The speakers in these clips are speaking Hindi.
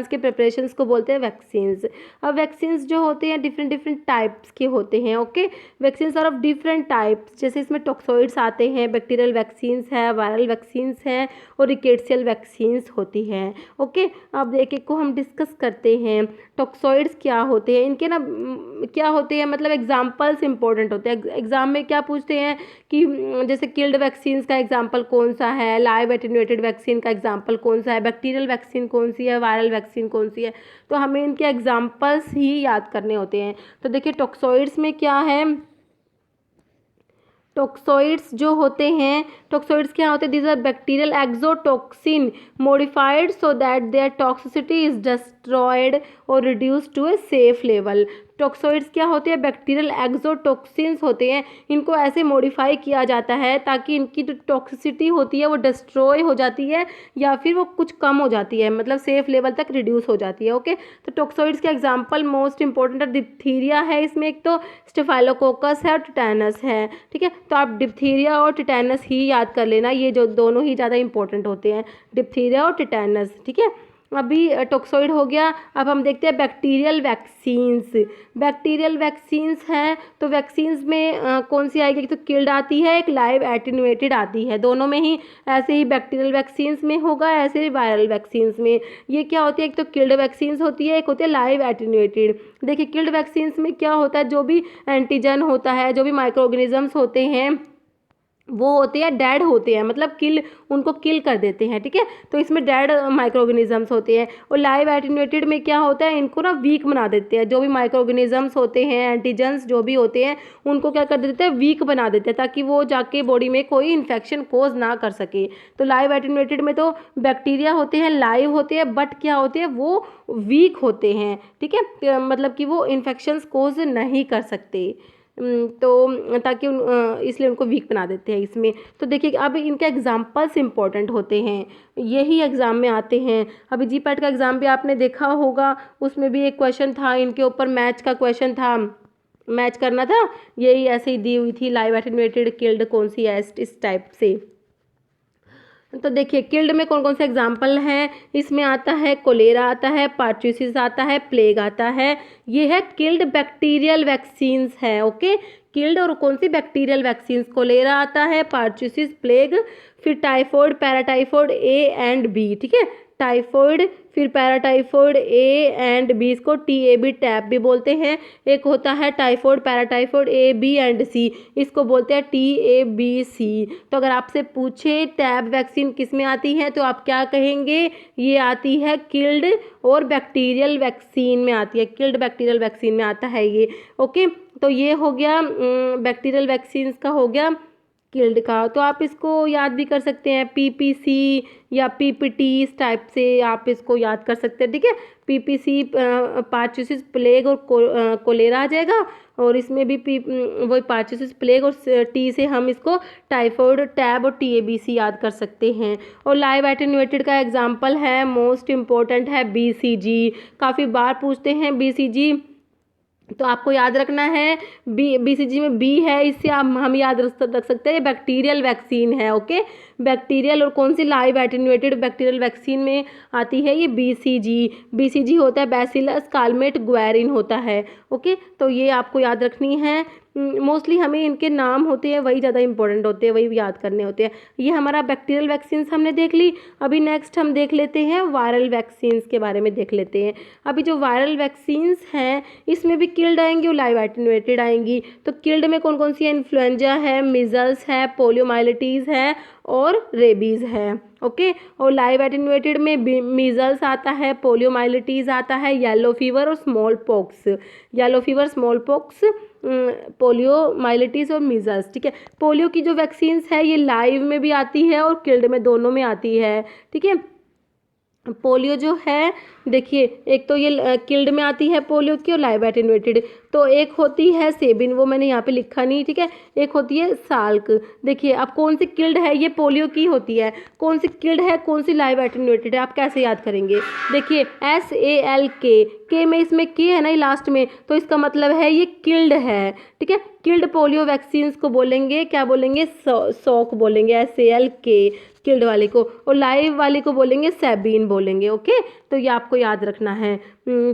के प्रिपरेशंस को बोलते हैं वैक्सीन्स। अब वैक्सीन्स जो होते हैं डिफरेंट डिफरेंट टाइप्स के होते हैं। Okay, vaccines are of different types, जैसे इसमें टॉक्सोइड्स आते हैं, बैक्टीरियल वैक्सीन्स है, वायरल वैक्सीन्स हैं और रिकेट्सियल वैक्सीन्स होती हैं। ओके, अब एक एक को हम डिस्कस करते हैं। टॉक्सोइड्स क्या होते हैं, इनके ना क्या होते हैं, मतलब एग्जाम्पल्स इंपॉर्टेंट होते हैं। एग्जाम में क्या पूछते हैं कि जैसे किल्ड वैक्सीन्स का एग्जाम्पल कौन सा है, लाइव एटेन्यूएटेड वैक्सीन का एग्जाम्पल कौन सा है, बैक्टीरियल वैक्सीन कौन सी है, वायरल वैक्सीन कौन सी है, तो हमें इनके एग्जाम्पल्स ही याद करने होते हैं। तो देखिए टॉक्सोइड्स में क्या है, टॉक्सोइड्स जो होते हैं, टॉक्सोइड्स क्या होते हैं, these are bacterial exotoxin modified so that their toxicity is destroyed और reduce to a safe level. Toxoids क्या होते हैं, बैक्टीरियल एक्सोटॉक्सिन्स होते हैं, इनको ऐसे मॉडिफाई किया जाता है ताकि इनकी जो टॉक्सिसिटी होती है वो डिस्ट्रॉय हो जाती है या फिर वो कुछ कम हो जाती है, मतलब सेफ लेवल तक रिड्यूस हो जाती है। ओके, तो टॉक्सोइड्स के एग्जांपल मोस्ट इंपॉर्टेंट है, डिप्थीरिया है, इसमें एक तो स्टेफाइलोकोकस है और टिटेनस है। ठीक है, तो आप डिप्थीरिया और टिटेनस ही याद कर लेना, ये जो दोनों ही ज़्यादा इंपॉर्टेंट होते हैं, डिप्थीरिया और टिटेनस। ठीक है, अभी टॉक्सोइड हो गया। अब हम देखते हैं बैक्टीरियल वैक्सीन्स। बैक्टीरियल वैक्सीन्स हैं तो वैक्सीन्स में कौन सी आएगी, तो किल्ड आती है, एक लाइव एटेन्यूएटेड आती है, दोनों में ही ऐसे ही बैक्टीरियल वैक्सीन्स में होगा, ऐसे ही वायरल वैक्सीन्स में। ये क्या होती है, एक तो किल्ड वैक्सीन्स होती है, एक होती है लाइव एटेन्यूएटेड। देखिए किल्ड वैक्सीन्स में क्या होता है, जो भी एंटीजन होता है, जो भी माइक्रो ऑर्गेनिजम्स होते हैं वो होते हैं डेड होते हैं, मतलब उनको किल कर देते हैं। ठीक है, तो इसमें डेड माइक्रो ऑर्गेनिजम्स होते हैं। और लाइव एटेन्यूएटेड में क्या होता है, इनको ना वीक बना देते हैं, जो भी माइक्रो ऑर्गेनिजम्स होते हैं, एंटीजन्स जो भी होते हैं, उनको क्या कर देते हैं, वीक बना देते हैं ताकि वो जाके बॉडी में कोई इन्फेक्शन कोज ना कर सके। तो लाइव एटेन्यूएटेड में तो बैक्टीरिया होते हैं, लाइव होते हैं, बट क्या होते हैं, वो वीक होते हैं। ठीक है, मतलब कि वो इन्फेक्शंस कोज नहीं कर सकते, तो ताकि इसलिए उनको वीक बना देते हैं इसमें। तो देखिए अब इनके एग्जाम्पल्स इंपॉर्टेंट होते हैं, यही एग्ज़ाम में आते हैं। अभी जी पैट का एग्ज़ाम भी आपने देखा होगा, उसमें भी एक क्वेश्चन था इनके ऊपर, मैच का क्वेश्चन था, मैच करना था, यही ऐसे ही दी हुई थी, लाइव एटेन्यूएटेड किल्ड कौन सी है, इस टाइप से। तो देखिए किल्ड में कौन कौन से एग्जाम्पल हैं, इसमें आता है कोलेरा आता है, पार्चुसिस आता है, प्लेग आता है, ये है किल्ड बैक्टीरियल वैक्सीन्स है। ओके, किल्ड और कौन सी बैक्टीरियल वैक्सीन्स, कोलेरा आता है, पार्चुसिस, प्लेग, फिर typhoid, paratyphoid A and B. ठीक है, टाइफॉइड, फिर पैराटाइफॉइड ए एंड बी, इसको TAB टैप भी बोलते हैं। एक होता है typhoid, paratyphoid A B and C, इसको बोलते हैं TABC। तो अगर आपसे पूछे टैब वैक्सीन किस में आती है तो आप क्या कहेंगे, ये आती है किल्ड और बैक्टीरियल वैक्सीन में आती है, किल्ड बैक्टीरियल वैक्सीन में आता है ये। ओके, तो ये हो गया बैक्टीरियल वैक्सीन्स का, हो गया किल्ड का। तो आप इसको याद भी कर सकते हैं PPC या PPT, इस टाइप से आप इसको याद कर सकते हैं। ठीक है, PPC पार्चुसिस, प्लेग और कोलेरा आ जाएगा, और इसमें भी वही पार्चुसिस, प्लेग और T से हम इसको टाइफॉइड, टैब और TABC याद कर सकते हैं। और लाइव एटेन्यूएटेड का एग्जाम्पल है, मोस्ट इम्पोर्टेंट है BCG, काफ़ी बार पूछते हैं BCG, तो आपको याद रखना है BCG में B है, इससे हम याद रख सकते हैं बैक्टीरियल वैक्सीन है। ओके, बैक्टीरियल और कौन सी लाइव एटेन्यूएटेड बैक्टीरियल वैक्सीन में आती है, ये BCG होता है, बैसिलस कालमेट ग्वेरिन होता है। ओके, तो ये आपको याद रखनी है। मोस्टली हमें इनके नाम होते हैं वही ज़्यादा इंपॉर्टेंट होते हैं, वही याद करने होते हैं। ये हमारा बैक्टीरियल वैक्सीन्स हमने देख ली। अभी नेक्स्ट हम देख लेते हैं वायरल वैक्सीन्स के बारे में देख लेते हैं। अभी जो वायरल वैक्सीन्स हैं इसमें भी किल्ड आएंगी और लाइव एटेन्यूएटेड आएंगी। तो किल्ड में कौन कौन सी है, इन्फ्लुएंजा है, मिजल्स है, पोलियोमाइलिटीज़ है और रेबीज़ है। ओके, और लाइव एटेन्यूएटेड में मीजल्स आता है, पोलियोमाइलिटीज़ आता है, येलो फीवर और smallpox, yellow fever, smallpox, poliomyelitis और मीजल्स। ठीक है, पोलियो की जो वैक्सीन्स है ये लाइव में भी आती है और किल्ड में, दोनों में आती है। ठीक है, पोलियो जो है देखिए, एक तो ये किल्ड में आती है पोलियो की और लाइव एटेन्यूएटेड। तो एक होती है सेबिन, वो मैंने यहाँ पे लिखा नहीं। ठीक है, एक होती है साल्क। देखिए अब कौन सी किल्ड है, ये पोलियो की होती है, कौन सी किल्ड है, कौन सी लाइव एटेन्यूएटेड है, आप कैसे याद करेंगे। देखिए SALK में, इसमें के है ना लास्ट में, तो इसका मतलब है ये किल्ड है। ठीक है, किल्ड पोलियो वैक्सीन्स को बोलेंगे, क्या बोलेंगे, सॉक बोलेंगे, SALK किल्ड वाले को, और लाइव वाले को बोलेंगे सेबिन बोलेंगे। ओके, तो ये आपको याद रखना है।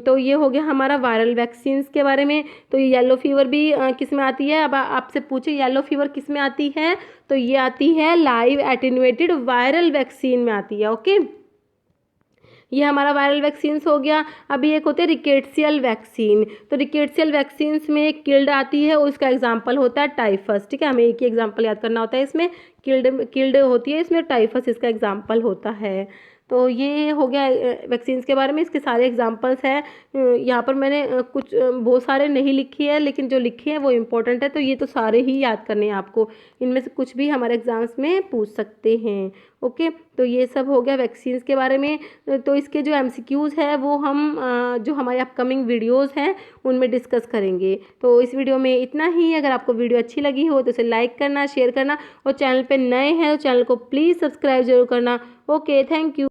तो ये हो गया हमारा वायरल वैक्सीन्स के बारे में। तो ये येलो फीवर भी किस में आती है, अब आपसे पूछे येलो फीवर किस में आती है, तो ये आती है लाइव एटेन्यूएटेड वायरल वैक्सीन में आती है। ओके, ये हमारा वायरल वैक्सीन्स हो गया। अभी एक होते हैं रिकेट्सियल वैक्सीन। तो रिकेट्सियल वैक्सीन्स में एक किल्ड आती है, उसका एग्जाम्पल होता है टाइफस। ठीक है, हमें एक ही एग्जाम्पल याद करना होता है इसमें। किल्ड होती है, इसमें टाइफस इसका एग्जाम्पल होता है। तो ये हो गया वैक्सीन्स के बारे में, इसके सारे एग्जांपल्स हैं। यहाँ पर मैंने कुछ बहुत सारे नहीं लिखी है, लेकिन जो लिखे हैं वो इम्पोर्टेंट है, तो ये तो सारे ही याद करने हैं आपको। इनमें से कुछ भी हमारे एग्जाम्स में पूछ सकते हैं। ओके, तो ये सब हो गया वैक्सीन्स के बारे में। तो इसके जो एमसीक्यूज़ है वो हम जो हमारे अपकमिंग वीडियोज़ हैं उनमें डिस्कस करेंगे। तो इस वीडियो में इतना ही। अगर आपको वीडियो अच्छी लगी हो तो इसे लाइक करना, शेयर करना, और चैनल पे नए हैं तो चैनल को प्लीज़ सब्सक्राइब जरूर करना। Okay, thank you.